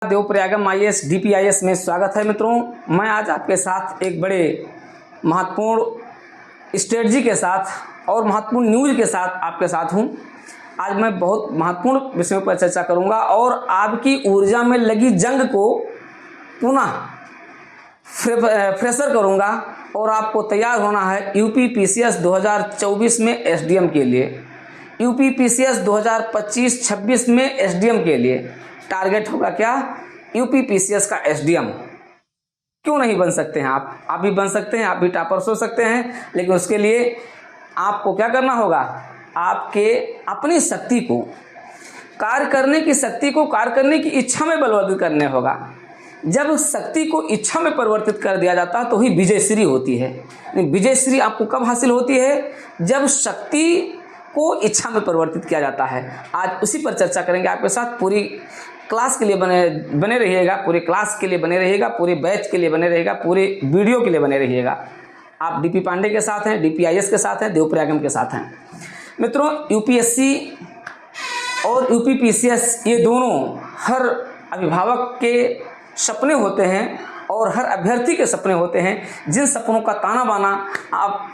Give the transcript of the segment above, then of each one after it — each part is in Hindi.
देवप्रयागम आईएएस डीपीआईएस में स्वागत है मित्रों। मैं आज आपके साथ एक बड़े महत्वपूर्ण स्ट्रेटजी के साथ और महत्वपूर्ण न्यूज के साथ आपके साथ हूं। आज मैं बहुत महत्वपूर्ण विषयों पर चर्चा करूंगा और आपकी ऊर्जा में लगी जंग को पुनः फ्रेशर करूंगा और आपको तैयार होना है यूपी पीसीएस 2024 में एसडीएम के लिए, यूपी पीसीएस 2025-26 में एसडीएम के लिए। टारगेट होगा क्या? यूपी पीसीएस का एसडीएम। क्यों नहीं बन सकते हैं आप भी बन सकते हैं, आप भी टॉपर्स हो सकते हैं, लेकिन उसके लिए आपको क्या करना होगा? आपके अपनी शक्ति को, कार्य करने की शक्ति को, कार्य करने की इच्छा में परिवर्तित करने होगा। जब शक्ति को इच्छा में परिवर्तित कर दिया जाता है तो ही विजयश्री होती है। विजयश्री आपको कब हासिल होती है? जब शक्ति को इच्छा में परिवर्तित किया जाता है। आज उसी पर चर्चा करेंगे आपके साथ। पूरी क्लास के लिए बने रहिएगा, पूरे क्लास के लिए बने रहिएगा, पूरे बैच के लिए बने रहिएगा, पूरे वीडियो के लिए बने रहिएगा। आप डीपी पांडे के साथ हैं, डीपीआईएस के साथ हैं, देवप्रयागम के साथ हैं। मित्रों, यूपीएससी और यूपी पीसीएस ये दोनों हर अभिभावक के सपने होते हैं और हर अभ्यर्थी के सपने होते हैं, जिन सपनों का ताना बाना आप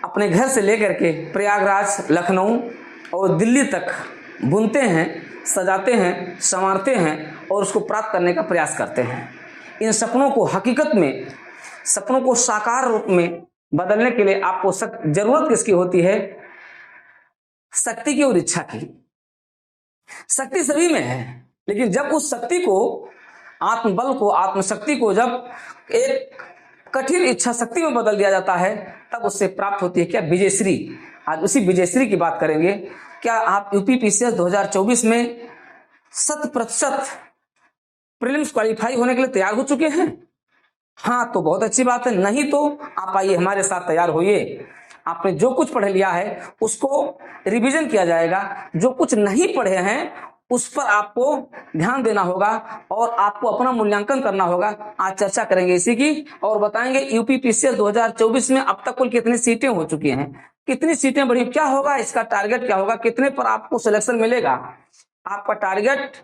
अपने घर से लेकर के प्रयागराज, लखनऊ और दिल्ली तक बुनते हैं, सजाते हैं, संवारते हैं और उसको प्राप्त करने का प्रयास करते हैं। इन सपनों को हकीकत में, सपनों को साकार रूप में बदलने के लिए आपको जरूरत किसकी होती है? शक्ति की और इच्छा की। शक्ति सभी में है, लेकिन जब उस शक्ति को, आत्मबल को, आत्मशक्ति को जब एक कठिन इच्छा शक्ति में बदल दिया जाता है, तब उससे प्राप्त होती है क्या? विजयश्री। आज उसी विजयश्री की बात करेंगे। क्या आप यूपी पीसीएस 2024 में 100% प्रीलिम्स क्वालिफाई होने के लिए तैयार हो चुके हैं? हाँ, तो बहुत अच्छी बात है। नहीं तो आप आइए हमारे साथ तैयार होइए। आपने जो कुछ पढ़ लिया है उसको रिवीजन किया जाएगा। जो कुछ नहीं पढ़े हैं उस पर आपको ध्यान देना होगा और आपको अपना मूल्यांकन करना होगा। आज चर्चा करेंगे इसी की और बताएंगे यूपी पीसीएस 2024 में अब तक कुल कितनी सीटें हो चुकी हैं, कितनी सीटें बढ़ी, क्या होगा, इसका टारगेट क्या होगा, कितने पर आपको सिलेक्शन मिलेगा। आपका टारगेट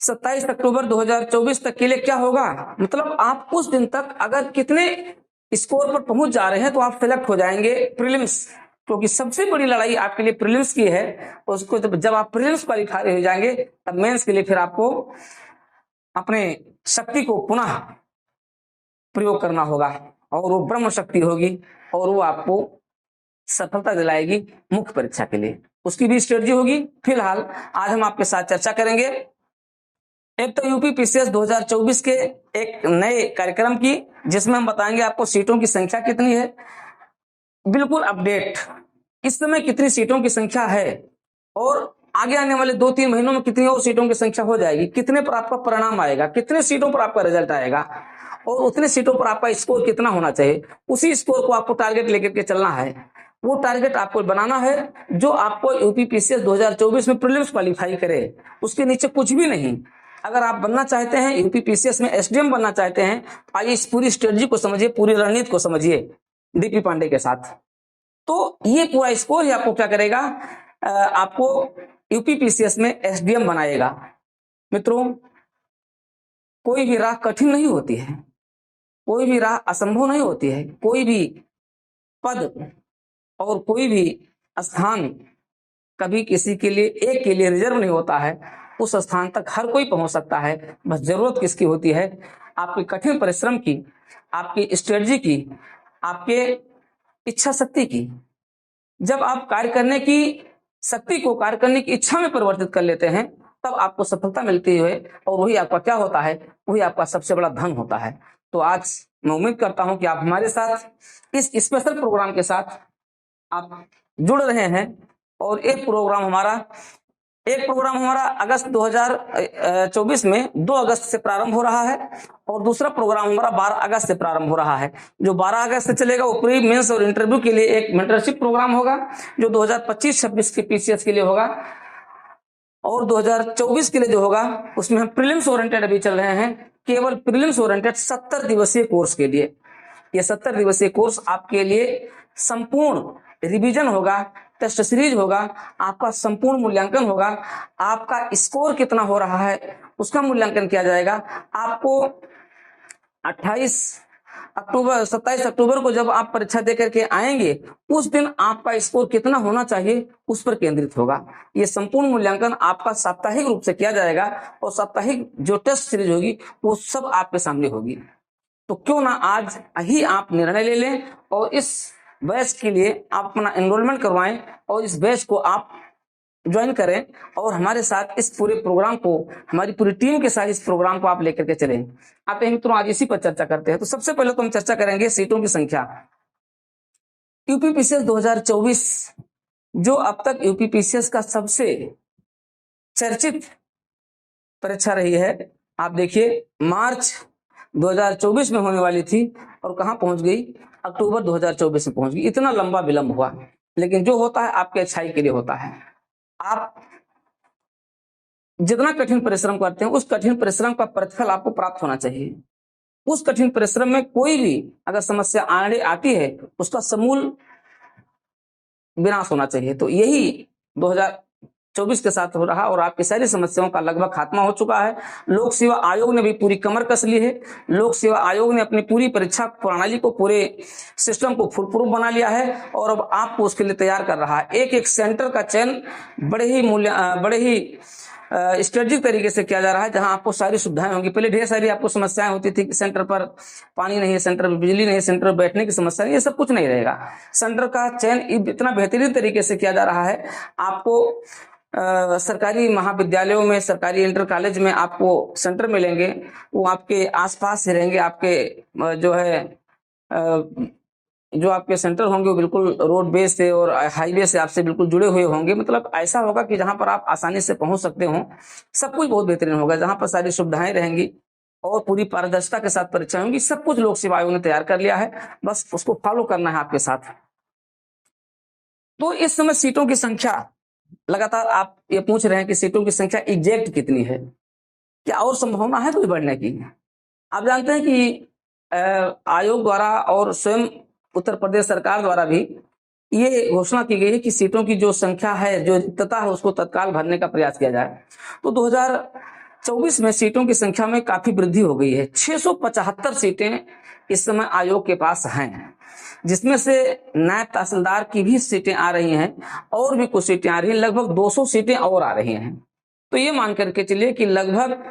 27 अक्टूबर 2024 तक के लिए क्या होगा? मतलब आप उस दिन तक अगर कितने स्कोर पर पहुंच जा रहे हैं तो आप सिलेक्ट हो जाएंगे प्रीलिम्स, क्योंकि सबसे बड़ी लड़ाई आपके लिए प्रीलिम्स की है। उसको जब आप प्रीलिम्स क्वालिफाई हो जाएंगे तब मेंस के लिए फिर आपको अपने शक्ति को पुनः प्रयोग करना होगा और वो ब्रह्म शक्ति होगी और वो आपको सफलता दिलाएगी मुख्य परीक्षा के लिए। उसकी भी स्ट्रेटजी होगी। फिलहाल आज हम आपके साथ चर्चा करेंगे एक तो यूपी पीसीएस 2024 के एक नए कार्यक्रम की, जिसमें हम बताएंगे आपको सीटों की संख्या कितनी है, बिल्कुल अपडेट, इस समय कितनी सीटों की संख्या है और आगे आने वाले 2-3 महीनों में कितनी और सीटों की संख्या हो जाएगी, कितने पर आपका परिणाम आएगा, कितने सीटों पर आपका रिजल्ट आएगा और उतने सीटों पर आपका स्कोर कितना होना चाहिए। उसी स्कोर को आपको टारगेट लेकर के चलना है। वो टारगेट आपको बनाना है जो आपको यूपी पीसीएस 2024 में प्रीलिम्स क्वालिफाई करे। उसके नीचे कुछ भी नहीं। अगर आप बनना चाहते हैं यूपी पीसीएस में एसडीएम बनना चाहते हैं, आइए इस पूरी स्ट्रेटजी को समझिए, पूरी रणनीति को समझिए डीपी पांडे के साथ। तो ये पूरा स्कोर ही आपको क्या करेगा? आपको यूपी पीसीएस में एसडीएम बनाएगा। मित्रों, कोई भी राह कठिन नहीं होती है, कोई भी राह असंभव नहीं होती है, कोई भी पद और कोई भी स्थान कभी किसी के लिए, एक के लिए रिजर्व नहीं होता है। उस स्थान तक हर कोई पहुंच सकता है। बस जरूरत किसकी होती है? आपके कठिन परिश्रम की, आपकी स्ट्रेटजी की, आपके इच्छा शक्ति की। जब आप कार्य करने की शक्ति को कार्य करने की इच्छा में परिवर्तित कर लेते हैं तब आपको सफलता मिलती है और वही आपका क्या होता है? वही आपका सबसे बड़ा धन होता है। तो आज मैं उम्मीद करता हूं कि आप हमारे साथ इस स्पेशल प्रोग्राम के साथ आप जुड़ रहे हैं और एक प्रोग्राम हमारा अगस्त 2024 में 2 अगस्त से प्रारंभ हो रहा है और दूसरा प्रोग्राम हमारा 12 अगस्त से प्रारंभ हो रहा है। जो 12 अगस्त से चलेगा वो प्री मेंस और इंटरव्यू के लिए एक मेंटरशिप प्रोग्राम होगा जो 2025-26 के पीसीएस के लिए होगा और 2024 के लिए जो होगा उसमें हम प्रीलिम्स ओरिएंटेड अभी चल रहे हैं, केवल प्रीलिम्स ओरिएंटेड 70 दिवसीय कोर्स के लिए। ये 70 दिवसीय कोर्स आपके लिए संपूर्ण रिवीजन होगा, टेस्ट सीरीज होगा, आपका संपूर्ण मूल्यांकन होगा, आपका स्कोर कितना हो रहा है उसका मूल्यांकन किया जाएगा। आपको 27 अक्टूबर को जब आप परीक्षा दे करके आएंगे, उस दिन आपका स्कोर कितना होना चाहिए उस पर केंद्रित होगा। ये संपूर्ण मूल्यांकन आपका साप्ताहिक रूप से किया जाएगा और साप्ताहिक जो टेस्ट सीरीज होगी वो सब आपके सामने होगी। तो क्यों ना आज ही आप निर्णय ले लें और इस बैच के लिए आप अपना एनरोलमेंट करवाएं और इस बैच को आप ज्वाइन करें और हमारे साथ इस पूरे प्रोग्राम को, हमारी पूरी टीम के साथ इस प्रोग्राम को आप लेकर के चलें। आप मित्रों आज इसी पर चर्चा करते हैं। तो सबसे पहले तो हम चर्चा करेंगे सीटों की संख्या। यूपीपीसीएस 2024 जो अब तक यूपीपीसीएस का सबसे चर्चित परीक्षा रही है, आप देखिए मार्च 2024 में होने वाली थी और कहां पहुंच गई, अक्टूबर 2024 में पहुंच गई। इतना लंबा विलंब हुआ, लेकिन जो होता है आपके अच्छाई के लिए होता है। आप जितना कठिन परिश्रम करते हैं उस कठिन परिश्रम का प्रतिफल आपको प्राप्त होना चाहिए। उस कठिन परिश्रम में कोई भी अगर समस्या आती है उसका समूल विनाश होना चाहिए। तो यही 2024 के साथ हो रहा और आपकी सारी समस्याओं का लगभग खात्मा हो चुका है। लोक सेवा आयोग ने भी पूरी कमर कस ली है। लोक सेवा आयोग ने अपनी पूरी परीक्षा प्रणाली को, पूरे सिस्टम को फुल प्रूफ बना लिया है और अब आपको उसके लिए तैयार कर रहा है। एक एक सेंटर का चयन बड़े ही स्ट्रेटेजिक तरीके से किया जा रहा है, जहां आपको सारी सुविधाएं होंगी। पहले ढेर सारी आपको समस्याएं होती थी कि सेंटर पर पानी नहीं है, सेंटर पर बिजली नहीं है, सेंटर पर बैठने की समस्या नहीं, ये सब कुछ नहीं रहेगा। सेंटर का चयन इतना बेहतरीन तरीके से किया जा रहा है। आपको सरकारी महाविद्यालयों में, सरकारी इंटर कॉलेज में आपको सेंटर मिलेंगे, वो आपके आसपास से रहेंगे। आपके जो आपके सेंटर होंगे वो बिल्कुल रोड बेस से और हाईवे से आपसे बिल्कुल जुड़े हुए होंगे। मतलब ऐसा होगा कि जहां पर आप आसानी से पहुंच सकते हो। सब कुछ बहुत बेहतरीन होगा, जहां पर सारी सुविधाएं रहेंगी और पूरी पारदर्शिता के साथ परीक्षा होंगी। सब कुछ लोक सेवा आयोग ने तैयार कर लिया है, बस उसको फॉलो करना है आपके साथ। तो इस समय सीटों की संख्या लगातार आप ये पूछ रहे हैं कि सीटों की संख्या एग्जैक्ट कितनी है, क्या और संभावना है कुछ बढ़ने की। आप जानते हैं कि आयोग द्वारा और स्वयं उत्तर प्रदेश सरकार द्वारा भी ये घोषणा की गई है कि सीटों की जो संख्या है, जो रिक्तता है, उसको तत्काल भरने का प्रयास किया जाए। तो 2024 में सीटों की संख्या में काफी वृद्धि हो गई है। 675 सीटें इस समय आयोग के पास हैं, जिसमें से नायब तहसीलदार की भी सीटें आ रही हैं और भी कुछ सीटें आ रही हैं। लगभग 200 सीटें और आ रही हैं। तो ये मान करके चलिए कि लगभग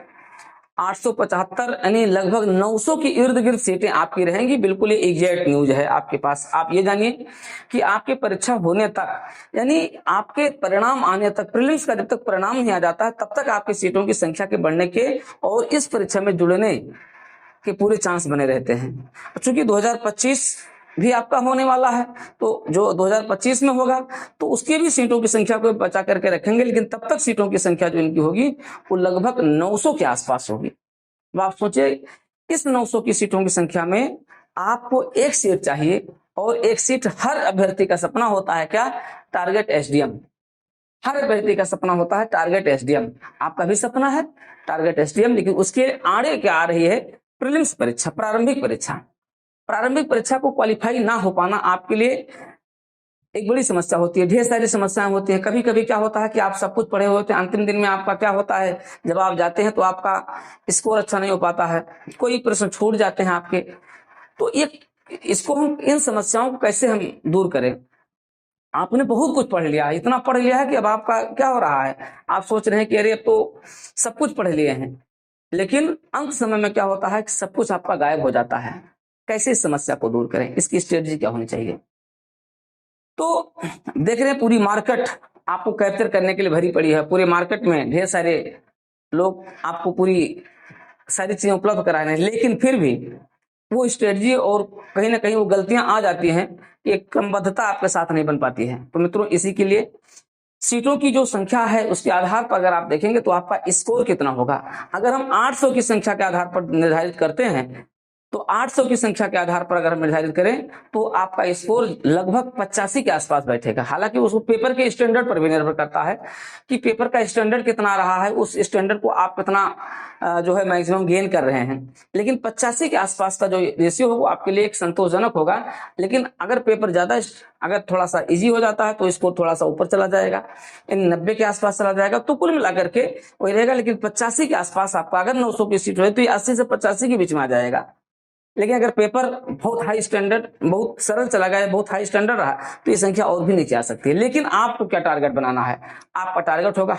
875 यानी लगभग 900 की इर्द गिर्द सीटें आपकी रहेंगी। बिल्कुल ये एग्जैक्ट न्यूज है आपके पास। आप ये जानिए कि आपके परीक्षा होने तक, यानी आपके परिणाम आने तक, प्रीलिम्स का जब तक परिणाम नहीं आ जाता है तब तक आपकी सीटों की संख्या के बढ़ने के और इस परीक्षा में जुड़ने के पूरे चांस बने रहते हैं। चूंकि 2025 भी आपका होने वाला है, तो जो 2025 में होगा तो उसके भी सीटों की संख्या को बचा करके रखेंगे, लेकिन तब तक सीटों की संख्या जो इनकी होगी वो लगभग 900 के आसपास होगी। अब आप सोचिए, इस 900 की सीटों की संख्या में आपको एक सीट चाहिए और एक सीट हर अभ्यर्थी का सपना होता है क्या, टारगेट एसडीएम। हर अभ्यर्थी का सपना होता है टारगेट एसडीएम। आपका भी सपना है टारगेट एसडीएम, लेकिन उसके आड़े क्या आ रही है, प्रीलिम्स परीक्षा, प्रारंभिक परीक्षा। प्रारंभिक परीक्षा को क्वालिफाई ना हो पाना आपके लिए एक बड़ी समस्या होती है। ढेर सारी समस्याएं होती हैं। कभी कभी क्या होता है कि आप सब कुछ पढ़े होते हैं, अंतिम दिन में आपका क्या होता है, जब आप जाते हैं तो आपका स्कोर अच्छा नहीं हो पाता है, कोई प्रश्न छूट जाते हैं आपके। तो इसको हम, इन समस्याओं को कैसे हम दूर करें। आपने बहुत कुछ पढ़ लिया है, इतना पढ़ लिया है कि अब आपका क्या हो रहा है, आप सोच रहे हैं कि अरे अब तो सब कुछ पढ़ लिए हैं, लेकिन अंत समय में क्या होता है कि सब कुछ आपका गायब हो जाता है। कैसे इस समस्या को दूर करें, इसकी स्ट्रेटजी क्या होनी चाहिए। तो देख रहे हैं पूरी मार्केट आपको कैप्चर करने के लिए भरी पड़ी है। पूरे मार्केट में ढेर सारे लोग आपको पूरी सारी चीजें उपलब्ध करा रहे हैं, लेकिन फिर भी वो स्ट्रेटजी और कहीं ना कहीं वो गलतियां आ जाती हैं कि एक क्रमबद्धता आपके साथ नहीं बन पाती है। तो मित्रों, इसी के लिए सीटों की जो संख्या है उसके आधार पर अगर आप देखेंगे तो आपका स्कोर कितना होगा। अगर हम 800 की संख्या के आधार पर निर्धारित करते हैं तो 800 की संख्या के आधार पर अगर हम निर्धारित करें तो आपका स्कोर लगभग 85 के आसपास बैठेगा। हालांकि उसको पेपर के स्टैंडर्ड पर भी निर्भर करता है कि पेपर का स्टैंडर्ड कितना रहा है, उस स्टैंडर्ड को आप कितना जो है मैक्सिमम गेन कर रहे हैं। लेकिन 85 के आसपास का जो रेशियो हो वो आपके लिए एक संतोषजनक होगा। लेकिन अगर पेपर ज्यादा अगर थोड़ा सा इजी हो जाता है तो स्कोर थोड़ा सा ऊपर चला जाएगा, इन 90 के आसपास चला जाएगा, तो कुल मिलाकर के वही रहेगा। लेकिन 85 के आसपास आपका अगर 900 की सीट हो तो ये 80 से 85 के बीच में आ जाएगा। लेकिन अगर पेपर बहुत हाई स्टैंडर्ड, बहुत सरल चला गया, बहुत हाई स्टैंडर्ड रहा तो ये संख्या और भी नीचे आ सकती है। लेकिन आपको क्या टारगेट बनाना है, आपका टारगेट होगा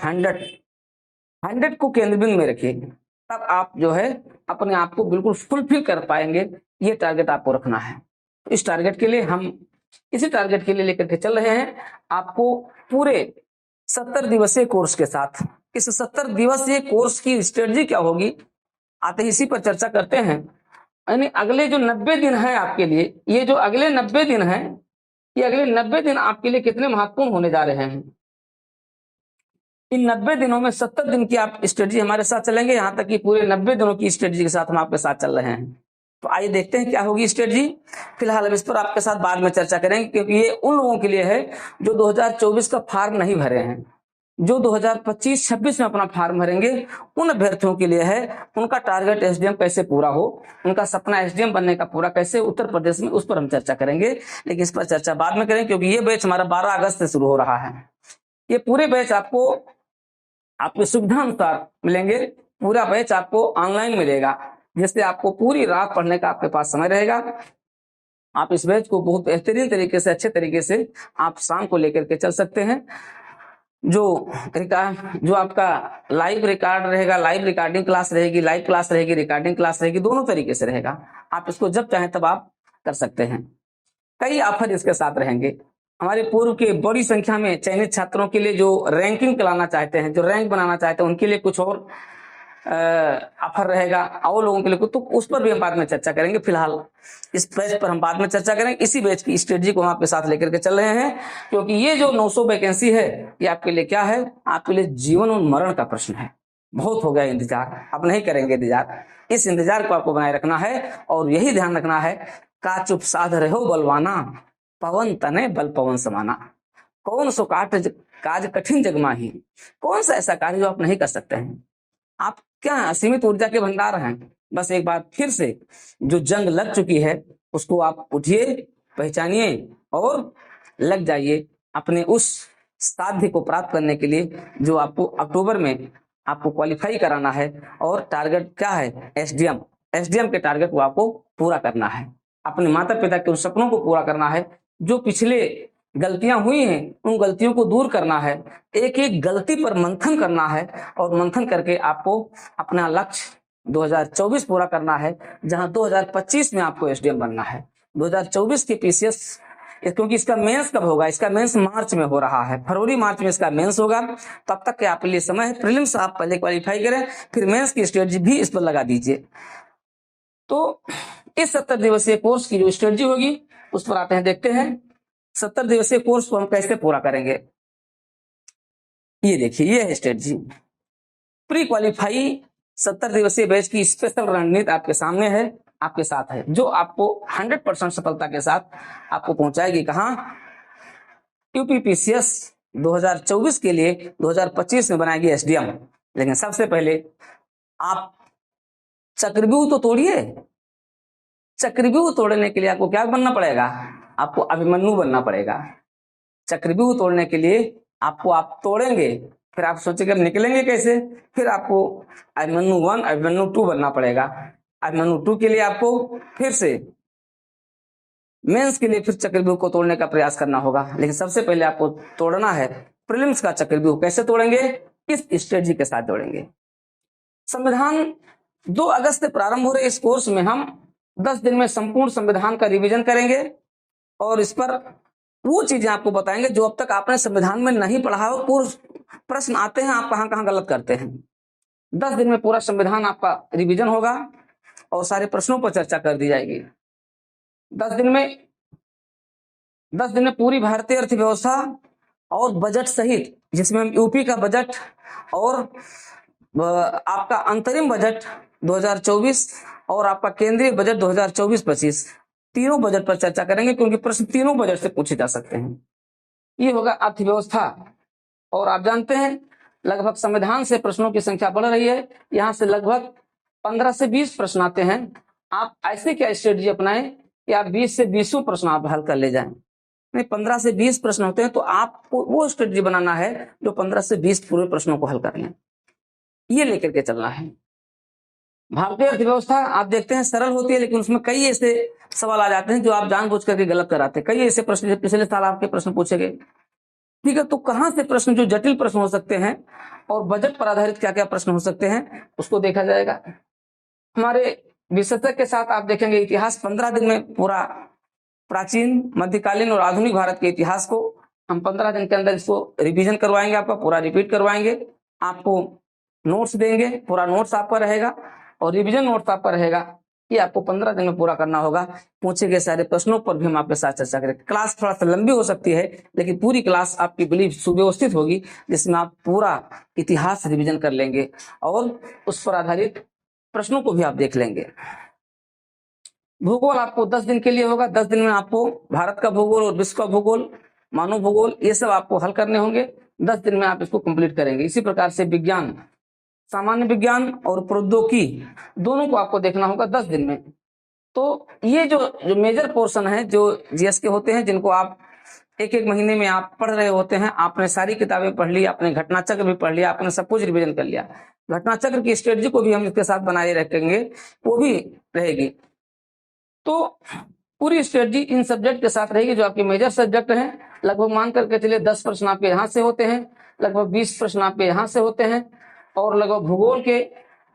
100 को केंद्र बिंदु में रखिए, तब आप जो है अपने आप को बिल्कुल फुलफिल कर पाएंगे। ये टारगेट आपको रखना है। तो इस टारगेट के लिए हम इसी टारगेट के लिए लेकर के चल रहे हैं आपको पूरे 70 दिवसीय कोर्स के साथ। इस 70 दिवसीय कोर्स की स्ट्रेटजी क्या होगी, आते ही इसी पर चर्चा करते हैं। यानी अगले जो 90 दिन है आपके लिए, ये जो अगले 90 दिन है, ये अगले 90 दिन आपके लिए कितने महत्वपूर्ण होने जा रहे हैं। इन 90 दिनों में 70 दिन की आप स्ट्रेटजी हमारे साथ चलेंगे, यहां तक कि पूरे 90 दिनों की स्ट्रेटजी के साथ हम आपके साथ चल रहे हैं। तो आइए देखते हैं क्या होगी स्ट्रेटजी। फिलहाल हम इस पर आपके साथ बाद में चर्चा करेंगे, क्योंकि ये उन लोगों के लिए है जो 2024 का फॉर्म नहीं भरे हैं, जो 2025-26 में अपना फॉर्म भरेंगे, उन अभ्यर्थियों के लिए है। उनका टारगेट एसडीएम कैसे पूरा हो, उनका सपना एसडीएम बनने का पूरा कैसे उत्तर प्रदेश में, उस पर हम चर्चा करेंगे। लेकिन इस पर चर्चा बाद में करेंगे, क्योंकि ये बैच हमारा 12 अगस्त से शुरू हो रहा है। ये पूरे बैच आपको आपकी सुविधा अनुसार मिलेंगे। पूरा बैच आपको ऑनलाइन मिलेगा, जिससे आपको पूरी रात पढ़ने का आपके पास समय रहेगा। आप इस बैच को बहुत बेहतरीन तरीके से, अच्छे तरीके से आप शाम को लेकर के चल सकते हैं। जो आपका लाइव रिकॉर्ड रहेगा, लाइव रिकॉर्डिंग क्लास रहेगी, लाइव क्लास रहेगी, रिकॉर्डिंग क्लास रहेगी, दोनों तरीके से रहेगा। आप इसको जब चाहें तब आप कर सकते हैं। कई ऑफर इसके साथ रहेंगे। हमारे पूर्व के बड़ी संख्या में चयनित छात्रों के लिए जो रैंकिंग कराना चाहते हैं, जो रैंक बनाना चाहते हैं, उनके लिए कुछ और ऑफर रहेगा, और लोगों के लिए कुछ, तो उस पर भी हम बाद में चर्चा करेंगे। फिलहाल इस बैच पर हम बाद में चर्चा करेंगे। इसी बैच की स्ट्रेटजी को हम आपके साथ लेकर के चल रहे हैं, क्योंकि ये जो 900 वैकेंसी है, ये आपके लिए क्या है, आपके लिए जीवन और मरण का प्रश्न है। बहुत हो गया इंतजार, अब नहीं करेंगे इंतजार। इस इंतजार को आपको बनाए रखना है, और यही ध्यान रखना है, का चुप साध रहो बलवाना, पवन तने बल पवन समाना। कौन सो काज कठिन जग माही, कौन सा ऐसा कार्य जो आप नहीं कर सकते हैं। आप क्या असीमित ऊर्जा के भंडार हैं। बस एक बार फिर से जो जंग लग चुकी है उसको आप उठिए, पहचानिए और लग जाइए अपने उस साध्य को प्राप्त करने के लिए जो आपको अक्टूबर में आपको क्वालिफाई कराना है। और टारगेट क्या है, एसडीएम के टारगेट को आपको पूरा करना है। अपने माता पिता के उन सपनों को पूरा करना है। जो पिछले गलतियां हुई हैं उन गलतियों को दूर करना है। एक एक गलती पर मंथन करना है, और मंथन करके आपको अपना लक्ष्य 2024 पूरा करना है, जहां 2025 में आपको एसडीएम बनना है। 2024 की पीसीएस, क्योंकि इसका मेंस कब होगा, इसका मेंस मार्च में हो रहा है, फरवरी मार्च में इसका मेंस होगा। तब तक के आपके लिए समय है। प्रीलिम्स आप पहले क्वालिफाई करें, फिर मेंस की स्ट्रेटजी भी इस पर लगा दीजिए। तो इस 70 दिवसीय कोर्स की जो स्ट्रेटजी होगी उस पर आते हैं, देखते हैं 70 दिवसीय कोर्स को हम कैसे पूरा करेंगे। ये देखिए, ये है स्ट्रेटजी। प्री क्वालिफाई 70 दिवसीय बैच की स्पेशल रणनीति आपके सामने है, आपके साथ है, जो आपको 100% सफलता के साथ आपको पहुंचाएगी कहां, यूपीपीसीएस 2024 के लिए 2025 में बनाएगी एसडीएम। लेकिन सबसे पहले आप चक्रव्यूह तो तोड़िए। चक्रव्यूह तोड़ने के लिए आपको क्या बनना पड़ेगा, आपको अभिमन्यु बनना पड़ेगा। चक्रव्यूह तोड़ने के लिए आपको, आप तोड़ेंगे, फिर आप सोचेंगे निकलेंगे कैसे, फिर आपको अभिमन्यु 1 अभिमन्यु 2 बनना पड़ेगा। अभिमन्यु 2 के लिए आपको फिर से मेंस के लिए फिर चक्रव्यूह को तोड़ने का प्रयास करना होगा। लेकिन सबसे पहले आपको तोड़ना है प्रीलिम्स का चक्रव्यूह। कैसे तोड़ेंगे, इस स्ट्रेटजी के साथ तोड़ेंगे। संविधान 2 अगस्त से प्रारंभ हो रहे इस कोर्स में हम 10 दिन में संपूर्ण संविधान का रिवीजन करेंगे, और इस पर वो चीजें आपको बताएंगे जो अब तक आपने संविधान में नहीं पढ़ा हो। पूर्व प्रश्न आते हैं, आप कहां कहां गलत करते हैं। 10 दिन में पूरा संविधान आपका रिवीजन होगा और सारे प्रश्नों पर चर्चा कर दी जाएगी। 10 दिन में पूरी भारतीय अर्थव्यवस्था और बजट सहित, जिसमें हम यूपी का बजट और आपका अंतरिम बजट 2024 और आपका केंद्रीय बजट 2024-25, तीनों बजट पर चर्चा करेंगे क्योंकि प्रश्न तीनों बजट से पूछे जा सकते हैं। ये होगा अर्थव्यवस्था। और आप जानते हैं लगभग संविधान से प्रश्नों की संख्या बढ़ रही है, यहाँ से लगभग 15 से 20 प्रश्न आते हैं। आप ऐसे क्या स्ट्रेटजी अपनाएं कि आप 20 से 20 प्रश्न आप हल कर ले जाएं। नहीं, 15 से 20 प्रश्न होते हैं तो आपको वो स्ट्रेटजी बनाना है जो 15 से 20 पूरे प्रश्नों को हल कर लें, ये लेकर के चलना है। भारतीय अर्थव्यवस्था आप देखते हैं सरल होती है, लेकिन उसमें कई ऐसे सवाल आ जाते हैं जो आप जानबूझ करके गलत कराते हैं। कई ऐसे प्रश्न पिछले साल आपके प्रश्न पूछे गए, ठीक है। तो कहां से प्रश्न जो जटिल प्रश्न हो सकते हैं और बजट पर आधारित क्या क्या प्रश्न हो सकते हैं उसको देखा जाएगा। हमारे विशेषज्ञ के साथ आप देखेंगे इतिहास 15 दिन में पूरा प्राचीन, मध्यकालीन और आधुनिक भारत के इतिहास को हम 15 दिन के अंदर इसको रिवीजन करवाएंगे, आपका पूरा रिपीट करवाएंगे, आपको नोट्स देंगे, पूरा नोट्स आपका रहेगा और रिवीजन नोट्स आपका रहेगा। ये आपको 15 दिन में पूरा करना होगा। पूछे गए सारे प्रश्नों पर भी हम आपके साथ चर्चा करेंगे। क्लास थोड़ा सा लंबी हो सकती है, लेकिन पूरी क्लास आपकी बड़ी सुव्यवस्थित होगी, जिसमें आप पूरा इतिहास रिवीजन कर लेंगे और उस पर आधारित प्रश्नों को भी आप देख लेंगे। भूगोल आपको 10 दिन के लिए होगा। 10 दिन में आपको भारत का भूगोल और विश्व का भूगोल, मानव भूगोल, ये सब आपको हल करने होंगे। 10 दिन में आप इसको कंप्लीट करेंगे। इसी प्रकार से विज्ञान, सामान्य विज्ञान और प्रौद्योगिकी दोनों को आपको देखना होगा 10 दिन में। तो ये जो मेजर पोर्शन है जो जीएस के होते हैं, जिनको आप एक एक महीने में आप पढ़ रहे होते हैं, आपने सारी किताबें पढ़ ली, आपने घटना चक्र भी पढ़ लिया, आपने सब कुछ रिवीजन कर लिया। घटना चक्र की स्ट्रेटजी को भी हम इसके साथ बनाए रखेंगे, वो भी रहेगी। तो पूरी स्ट्रेटजी इन सब्जेक्ट के साथ रहेगी जो आपके मेजर सब्जेक्ट हैं। लगभग मान करके चलिए 10 प्रश्न आपके यहाँ से होते हैं, लगभग 20 प्रश्न आपके यहाँ से होते हैं और लगभग भूगोल के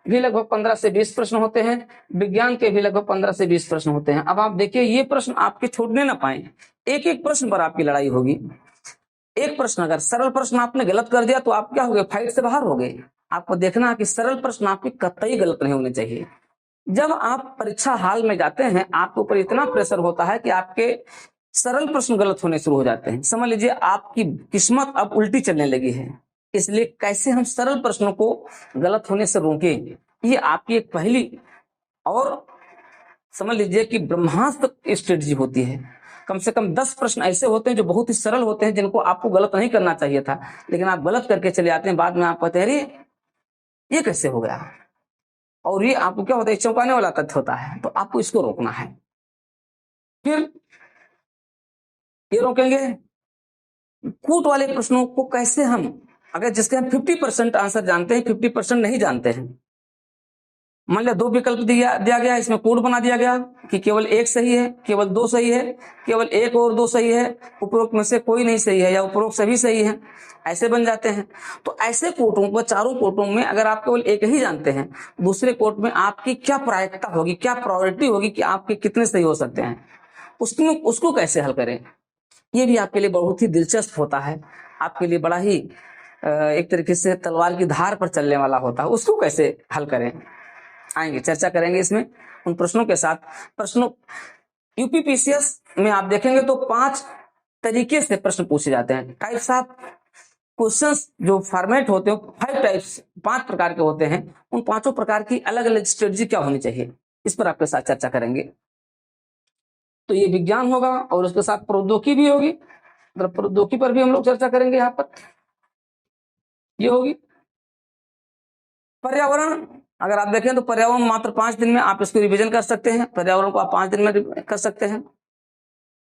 भी लगभग 15 से 20 प्रश्न होते हैं, विज्ञान के भी लगभग 15 से 20 प्रश्न होते हैं। अब आप देखिए ये प्रश्न आपके छूटने ना पाए, एक एक प्रश्न पर आपकी लड़ाई होगी। एक प्रश्न अगर सरल प्रश्न आपने गलत कर दिया तो आप क्या हो गए, फाइट से बाहर हो गए। आपको देखना है कि सरल प्रश्न आपके कतई गलत नहीं होने चाहिए। जब आप परीक्षा हाल में जाते हैं आपके ऊपर इतना प्रेशर होता है कि आपके सरल प्रश्न गलत होने शुरू हो जाते हैं। समझ लीजिए आपकी किस्मत अब उल्टी चलने लगी है। इसलिए कैसे हम सरल प्रश्नों को गलत होने से रोकें, ये आपकी एक पहली और समझ लीजिए कि ब्रह्मास्त्र स्ट्रेटजी होती है। कम से कम 10 प्रश्न ऐसे होते हैं जो बहुत ही सरल होते हैं, जिनको आपको गलत नहीं करना चाहिए था, लेकिन आप गलत करके चले आते हैं। बाद में आप कहते हैं ये कैसे हो गया, और ये आपको क्या होता है, चौंकाने वाला तथ्य होता है। तो आपको इसको रोकना है। फिर ये रोकेंगे कूट वाले प्रश्नों को कैसे हम, अगर जिसके हम 50% आंसर जानते हैं, 50% नहीं जानते हैं। मान लिया 2 विकल्प दिया गया, इसमें कोड बना दिया गया कि केवल एक सही है, केवल 2 सही है, केवल 1 और 2 सही है, उपरोक्त में से कोई नहीं सही है या उपरोक्त सभी सही है, ऐसे बन जाते हैं। तो ऐसे कोटों को, चारों कोटों में अगर आप केवल एक ही जानते हैं, दूसरे कोट में आपकी क्या प्रायिकता होगी, क्या प्रायोरिटी होगी कि आपके कितने सही हो सकते हैं, उसको कैसे हल करें, ये भी आपके लिए बहुत ही दिलचस्प होता है। आपके लिए बड़ा ही एक तरीके से तलवार की धार पर चलने वाला होता है। उसको कैसे हल करें, आएंगे, चर्चा करेंगे इसमें उन प्रश्नों के साथ। प्रश्नों यूपीपीसीएस में आप देखेंगे तो 5 तरीके से प्रश्न पूछे जाते हैं। टाइप्स ऑफ क्वेश्चंस जो फॉर्मेट होते हैं 5 टाइप्स, 5 प्रकार के होते हैं। उन 5 प्रकार की अलग अलग स्ट्रेटजी क्या होनी चाहिए, इस पर आपके साथ चर्चा करेंगे। तो ये विज्ञान होगा और उसके साथ प्रौद्योगिकी भी होगी, मतलब प्रौद्योगिकी पर भी हम लोग चर्चा करेंगे। यहाँ पर ये होगी पर्यावरण। अगर आप देखें तो पर्यावरण मात्र 5 दिन में आप इसको रिवीजन कर सकते हैं। पर्यावरण को आप 5 दिन में कर सकते हैं।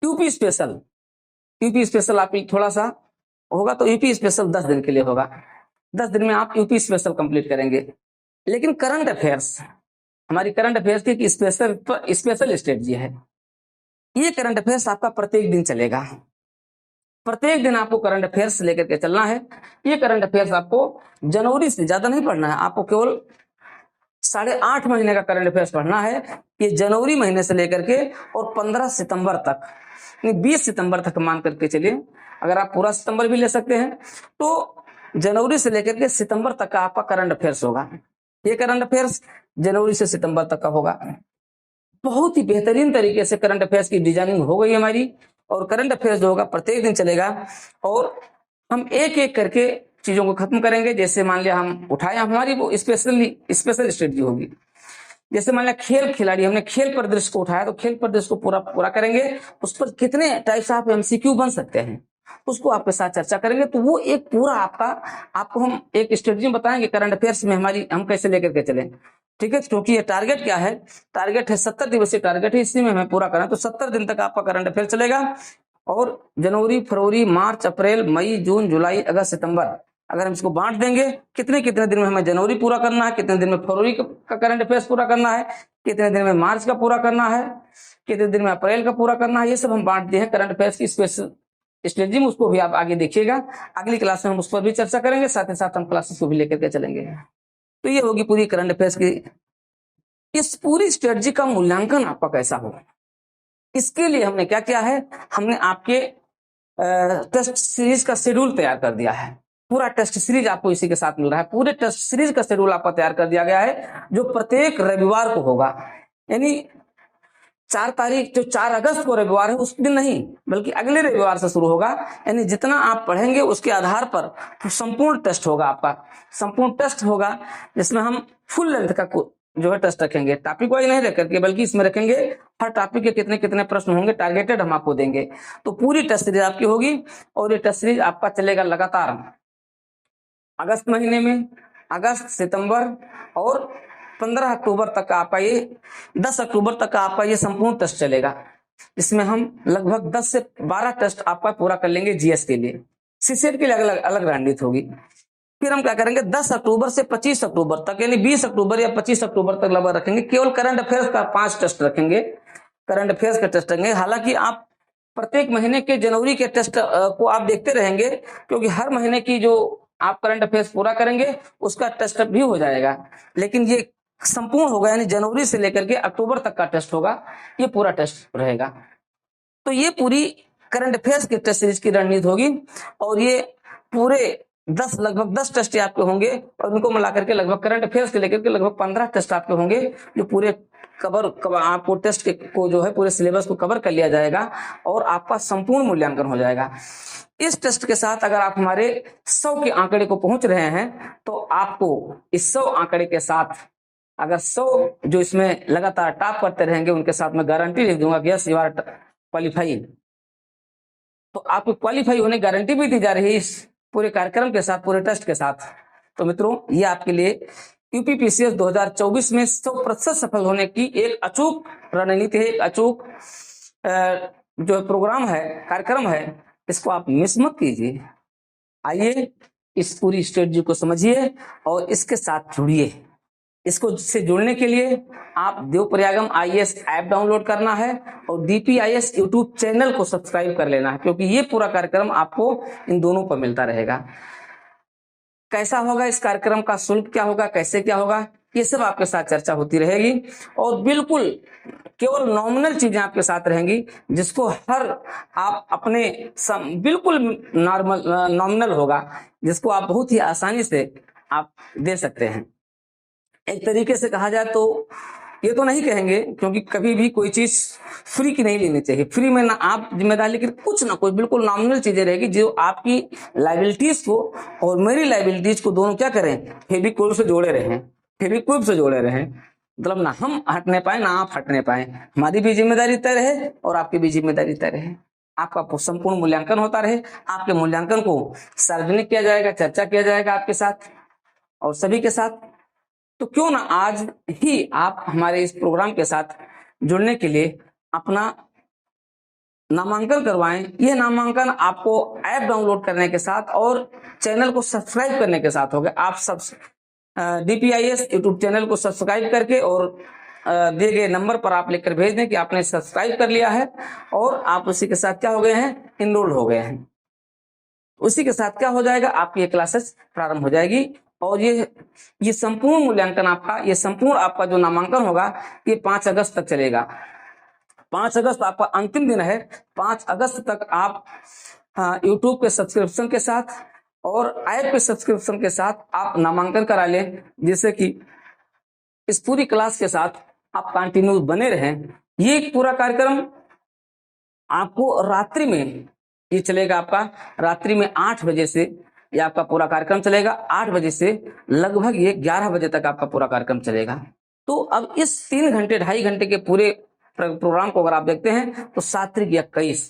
यूपी स्पेशल आप थोड़ा सा होगा, तो यूपी स्पेशल 10 दिन के लिए होगा। 10 दिन में आप यूपी स्पेशल कंप्लीट करेंगे। लेकिन करंट अफेयर्स, हमारी करंट अफेयर्स की स्पेशल स्ट्रेटजी है। ये करंट अफेयर्स आपका प्रत्येक दिन चलेगा। प्रत्येक दिन आपको करंट अफेयर्स लेकर के चलना है। ये करंट अफेयर्स आपको जनवरी से ज्यादा नहीं पढ़ना है, आपको केवल 8.5 महीने का करंट अफेयर्स पढ़ना है। ये जनवरी महीने से लेकर के और 15 सितंबर तक, 20 सितंबर तक मान करके चलिए। अगर आप पूरा सितंबर भी ले सकते हैं तो जनवरी से लेकर के सितंबर तक का आपका करंट अफेयर्स होगा। ये करंट अफेयर्स जनवरी से सितंबर तक का होगा। बहुत ही बेहतरीन तरीके से करंट अफेयर्स की डिजाइनिंग हो गई हमारी, और करंट अफेयर्स जो होगा प्रत्येक दिन चलेगा और हम एक एक करके चीजों को खत्म करेंगे। जैसे मान लिया हम उठाए, हमारी वो स्पेशल स्ट्रेटजी होगी। जैसे मान लिया खेल खिलाड़ी, हमने खेल परिदृश्य को उठाया तो खेल परिदृश्य को पूरा पूरा करेंगे, उस पर कितने टाइप्स ऑफ एमसीक्यू बन सकते हैं उसको आपके साथ चर्चा करेंगे। तो वो एक पूरा आपको हम एक स्ट्रेटजी बताएंगे करंट अफेयर्स में हमारी हम कैसे लेकर के चलें, ठीक है। क्योंकि ये टारगेट क्या है, टारगेट है 70 दिवसीय टारगेट है, इसी में हमें पूरा करना है। तो 70 दिन तक आपका करंट अफेयर चलेगा और जनवरी, फरवरी, मार्च, अप्रैल, मई, जून, जुलाई, अगस्त, सितंबर, अगर हम इसको बांट देंगे कितने कितने दिन में हमें जनवरी पूरा करना है, कितने दिन में फरवरी का करंट अफेयर्स पूरा करना है, कितने दिन में मार्च का पूरा करना है, कितने दिन में अप्रैल का पूरा करना है, ये सब हम बांट दिए हैं करंट अफेयर्स की स्पेशल स्ट्रेटजी में। उसको भी आप आगे देखिएगा, अगली क्लास में हम उस पर भी चर्चा करेंगे, साथ ही साथ हम क्लासेस को भी लेकर के चलेंगे। तो ये होगी पूरी करंट अफेयर्स की। इस पूरी स्ट्रेटजी का मूल्यांकन आपका कैसा होगा, इसके लिए हमने क्या किया है, हमने आपके टेस्ट सीरीज का शेड्यूल तैयार कर दिया है। पूरा टेस्ट सीरीज आपको इसी के साथ मिल रहा है, पूरे टेस्ट सीरीज का शेड्यूल आपका तैयार कर दिया गया है, जो प्रत्येक रविवार को होगा। यानी 4 तारीख जो 4 अगस्त को रविवार है उस दिन नहीं, बल्कि अगले रविवार से शुरू होगा। यानी जितना आप पढ़ेंगे उसके आधार पर संपूर्ण टेस्ट होगा, आपका संपूर्ण टेस्ट होगा, जिसमें हम फुल लेंथ का जो है टेस्ट रखेंगे, टॉपिक वाइज नहीं रख करके, बल्कि इसमें रखेंगे हर टॉपिक के कितने कितने प्रश्न होंगे, टारगेटेड हम आपको देंगे। तो पूरी टेस्ट सीरीज आपकी होगी और ये टेस्ट सीरीज आपका चलेगा लगातार अगस्त महीने में, अगस्त, सितंबर और 15 अक्टूबर तक का आपका ये 10 अक्टूबर तक का आपका ये संपूर्ण टेस्ट चलेगा। इसमें हम लगभग 10 से 12 टेस्ट आपका पूरा कर लेंगे जीएस के लिए, सीसेट के लिए अलग अलग रणनीति होगी। फिर हम क्या करेंगे, 10 अक्टूबर से 25 अक्टूबर तक, यानी 20 अक्टूबर या 25 अक्टूबर तक लगभग रखेंगे, केवल करंट अफेयर्स का 5 टेस्ट रखेंगे, करंट अफेयर्स का टेस्ट रखेंगे। हालांकि आप प्रत्येक महीने के जनवरी के टेस्ट को आप देखते रहेंगे, क्योंकि हर महीने की जो आप करंट अफेयर्स पूरा करेंगे उसका टेस्ट भी हो जाएगा, लेकिन ये संपूर्ण होगा, यानी जनवरी से लेकर के अक्टूबर तक का टेस्ट होगा, ये पूरा टेस्ट रहेगा। तो ये पूरी करंट अफेयर्स की टेस्ट सीरीज की रणनीति होगी और ये पूरे लगभग 10 टेस्ट आपके होंगे और उनको मिला करके लगभग करंट अफेयर्स के लेकर के लगभग 15 टेस्ट आपके होंगे, जो पूरे कवर आपको टेस्ट को जो है पूरे सिलेबस को कवर कर लिया जाएगा और आपका संपूर्ण मूल्यांकन हो जाएगा। इस टेस्ट के साथ अगर आप हमारे 100 के आंकड़े को पहुंच रहे हैं तो आपको इस 100 आंकड़े के साथ, अगर 100 जो इसमें लगातार टॉप करते रहेंगे उनके साथ मैं गारंटी लिख दूंगा कि यस यू आर क्वालिफाइड। तो आपको क्वालिफाई होने की गारंटी भी दी जा रही है इस पूरे कार्यक्रम के साथ, पूरे टेस्ट के साथ। तो मित्रों, ये आपके लिए यूपीपीसीएस 2024 में 100% सफल होने की एक अचूक रणनीति है, एक अचूक जो प्रोग्राम है, कार्यक्रम है, इसको आप मिस मत कीजिए। आइए इस पूरी स्ट्रेटजी को समझिए और इसके साथ जुड़िए। इसको से जुड़ने के लिए आप देवप्रयागम आईएएस ऐप डाउनलोड करना है और डीपीआईएस यूट्यूब चैनल को सब्सक्राइब कर लेना है, क्योंकि ये पूरा कार्यक्रम आपको इन दोनों पर मिलता रहेगा। कैसा होगा इस कार्यक्रम का शुल्क क्या होगा, कैसे क्या होगा, ये सब आपके साथ चर्चा होती रहेगी और बिल्कुल केवल नॉमिनल चीजें आपके साथ रहेंगी, जिसको हर आप अपने बिल्कुल नॉर्मल नॉमिनल होगा, जिसको आप बहुत ही आसानी से आप दे सकते हैं। एक तरीके से कहा जाए तो ये तो नहीं कहेंगे, क्योंकि कभी भी कोई चीज फ्री की नहीं लेनी चाहिए, फ्री में ना आप जिम्मेदारी, लेकिन कुछ ना कुछ बिल्कुल नॉमिनल चीजें रहेगी जो आपकी लायबिलिटीज को और मेरी लायबिलिटीज को दोनों क्या करें, फेविक्विक से जोड़े रहें, फेविक्विक से जोड़े रहें। मतलब ना हम हटने पाए ना आप हटने पाए, हमारी भी जिम्मेदारी तय रहे और आपकी भी जिम्मेदारी तय रहे, आपका संपूर्ण मूल्यांकन होता रहे। आपके मूल्यांकन को सार्वजनिक किया जाएगा, चर्चा किया जाएगा आपके साथ और सभी के साथ। तो क्यों ना आज ही आप हमारे इस प्रोग्राम के साथ जुड़ने के लिए अपना नामांकन करवाएं। यह नामांकन आपको ऐप डाउनलोड करने के साथ और चैनल को सब्सक्राइब करने के साथ होगा। आप सब डीपीआईएस यूट्यूब चैनल को सब्सक्राइब करके और दिए गए नंबर पर आप लिखकर भेज दें कि आपने सब्सक्राइब कर लिया है और आप उसी के साथ क्या हो गए हैं, इनरोल्ड हो गए हैं। उसी के साथ क्या हो जाएगा, आपकी ये क्लासेस प्रारंभ हो जाएगी और ये संपूर्ण मूल्यांकन आपका, ये संपूर्ण आपका जो नामांकन होगा ये 5 अगस्त तक चलेगा। 5 अगस्त आपका अंतिम दिन है। 5 अगस्त तक आप यूट्यूब के सब्सक्रिप्शन के साथ और ऐप के सब्सक्रिप्शन के साथ आप नामांकन करा लें, जिससे कि इस पूरी क्लास के साथ आप कंटिन्यू बने रहें। ये पूरा कार्यक्रम आपको रात्रि में ये चलेगा, आपका रात्रि में 8 बजे से ये आपका पूरा कार्यक्रम चलेगा। 8 बजे से लगभग ये 11 बजे तक आपका पूरा कार्यक्रम चलेगा। तो अब इस 3 घंटे 2.5 घंटे के पूरे प्रोग्राम को अगर आप देखते हैं तो 7 त्रिक 21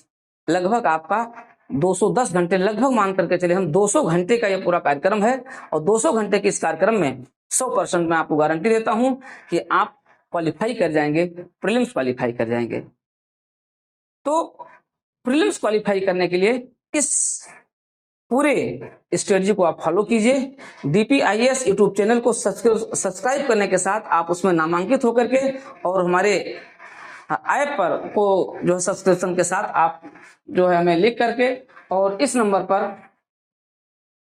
लगभग आपका 210 घंटे, लगभग मान करके चले हम 200 घंटे का यह पूरा कार्यक्रम है। और 200 घंटे के इस कार्यक्रम में 100% मैं आपको गारंटी देता हूं कि आप क्वालिफाई कर जाएंगे, प्रीलिम्स क्वालिफाई कर जाएंगे। तो प्रीलिम्स क्वालिफाई करने के लिए इस पूरे स्ट्रेटजी को आप फॉलो कीजिए। DPIAS यूट्यूब चैनल को सब्सक्राइब करने के साथ आप उसमें नामांकित होकर के और हमारे ऐप पर को जो है सब्सक्रिप्शन के साथ आप जो है हमें लिख करके और इस नंबर पर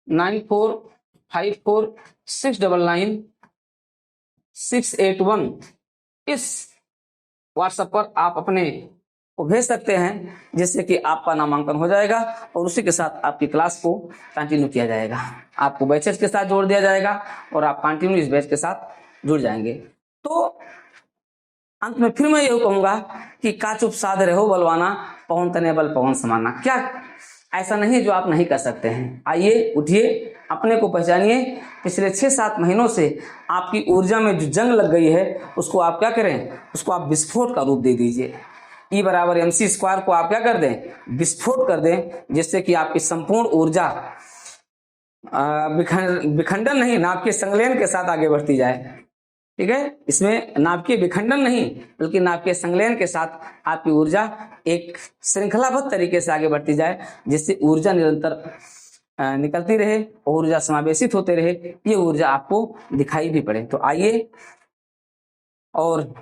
9454699681 इस व्हाट्सएप पर आप अपने को भेज सकते हैं, जिससे कि आपका नामांकन हो जाएगा और उसी के साथ आपकी क्लास को कंटिन्यू किया जाएगा। आपको बैचेस के साथ जोड़ दिया जाएगा और आप कंटिन्यू इस बैच के साथ जुड़ जाएंगे। तो अंत में फिर मैं यही कहूंगा कि का चुप साध रहो बलवाना, पवन तने बल पवन समाना। क्या ऐसा नहीं है जो आप नहीं कर सकते हैं? आइए, उठिए, अपने को पहचानिए। पिछले 6-7 महीनों से आपकी ऊर्जा में जो जंग लग गई है उसको आप क्या करें, उसको आप विस्फोट का रूप दे दीजिए। E बराबर MC² को आप क्या कर दें, विस्फोट कर दें, जिससे कि आपकी संपूर्ण ऊर्जा विखंडन नहीं, नाभिकीय संलयन के साथ आगे बढ़ती जाए। ठीक है, इसमें नाभिकीय विखंडन नहीं बल्कि नाभिकीय संलयन के साथ आपकी ऊर्जा एक श्रृंखलाबद्ध तरीके से आगे बढ़ती जाए, जिससे ऊर्जा निरंतर निकलती रहे, ऊर्जा समावेशित होते रहे, ये ऊर्जा आपको दिखाई भी पड़े। तो आइए और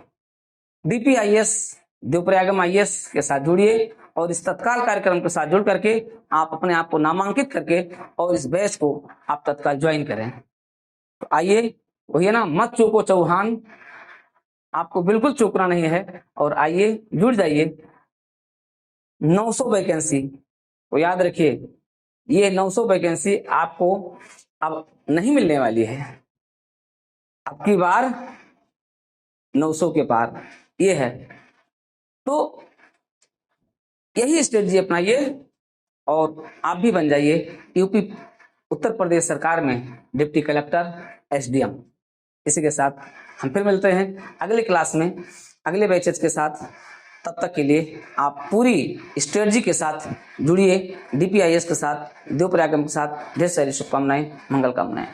DPIAS देवप्रयागम IAS के साथ जुड़िए और इस तत्काल कार्यक्रम के साथ जुड़ करके आप अपने आप को नामांकित करके और इस बैच को आप तत्काल ज्वाइन करें। तो आइए, वही है ना, मत चूको चौहान, आपको बिल्कुल चूकना नहीं है और आइए जुड़ जाइए। 900 वैकेंसी तो याद रखिए, ये 900 वैकेंसी आपको अब नहीं मिलने वाली है। अब की बार 900 के पार ये है। तो यही स्ट्रेटजी अपनाइए और आप भी बन जाइए यूपी उत्तर प्रदेश सरकार में डिप्टी कलेक्टर SDM। इसी के साथ हम फिर मिलते हैं अगले क्लास में अगले बैचेस के साथ। तब तक के लिए आप पूरी स्ट्रेटजी के साथ जुड़िए, DPIAS के साथ, देवप्रयागम के साथ। ढेर सारी शुभकामनाएं, मंगल कामनाएं।